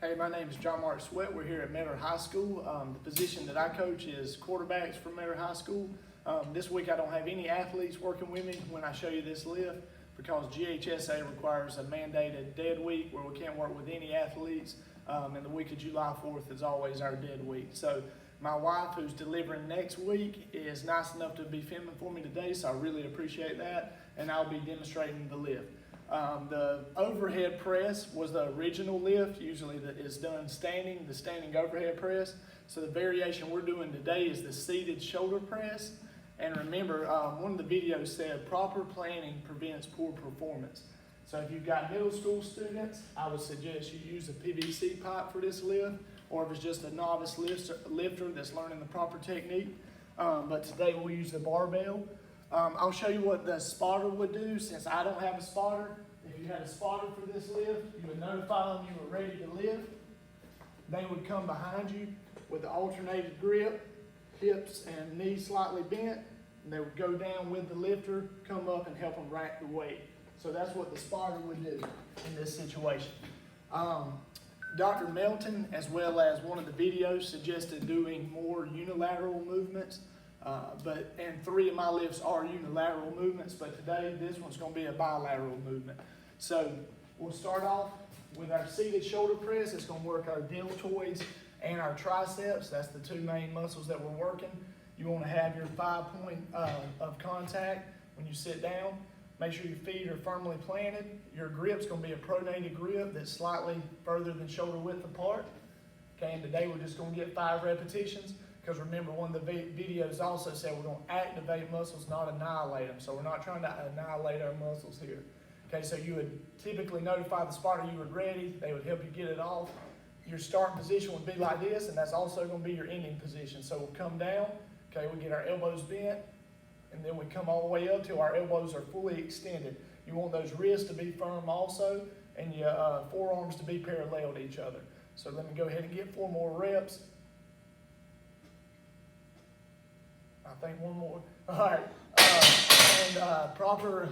Hey, my name is John Mark Sweat. We're here at Meador High School. The position that I coach is quarterbacks for Meador High School. This week I don't have any athletes working with me when I show you this lift because GHSA requires a mandated dead week where we can't work with any athletes. And the week of July 4th is always our dead week. So my wife, who's delivering next week, is nice enough to be filming for me today, so I really appreciate that. And I'll be demonstrating the lift. The overhead press was the original lift, usually that is done standing, the standing overhead press. So the variation we're doing today is the seated shoulder press. And remember, one of the videos said proper planning prevents poor performance. So if you've got middle school students, I would suggest you use a PVC pipe for this lift, or if it's just a novice lifter that's learning the proper technique. But today we'll use the barbell. I'll show you what the spotter would do since I don't have a spotter. If you had a spotter for this lift, you would notify them you were ready to lift. They would come behind you with the alternated grip, hips and knees slightly bent, and they would go down with the lifter, come up and help them rack the weight. So that's what the spotter would do in this situation. Dr. Melton, as well as one of the videos, suggested doing more unilateral movements. And 3 of my lifts are unilateral movements, but today this one's going to be a bilateral movement. So we'll start off with our seated shoulder press. It's going to work our deltoids and our triceps. That's the 2 main muscles that we're working. You want to have your 5 point of contact when you sit down. Make sure your feet are firmly planted. Your grip's going to be a pronated grip that's slightly further than shoulder width apart. Okay, and today we're just going to get 5 repetitions. Because remember, one of the videos also said we're going to activate muscles, not annihilate them. So we're not trying to annihilate our muscles here. Okay, so you would typically notify the spotter you were ready. They would help you get it off. Your starting position would be like this, and that's also going to be your ending position. So we'll come down. Okay, we get our elbows bent, and then we come all the way up till our elbows are fully extended. You want those wrists to be firm also, and your forearms to be parallel to each other. So let me go ahead and get 4 more reps. I think 1 more. All right. Proper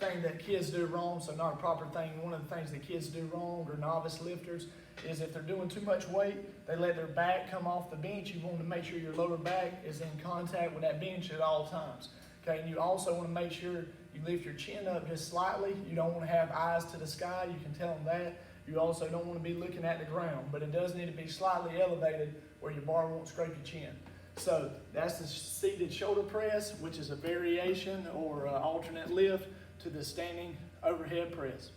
thing that kids do wrong, so not a proper thing. One of the things that kids do wrong, or novice lifters, is if they're doing too much weight, they let their back come off the bench. You want to make sure your lower back is in contact with that bench at all times. Okay, and you also want to make sure you lift your chin up just slightly. You don't want to have eyes to the sky. You can tell them that. You also don't want to be looking at the ground, but it does need to be slightly elevated where your bar won't scrape your chin. So that's the seated shoulder press, which is a variation or alternate lift to the standing overhead press.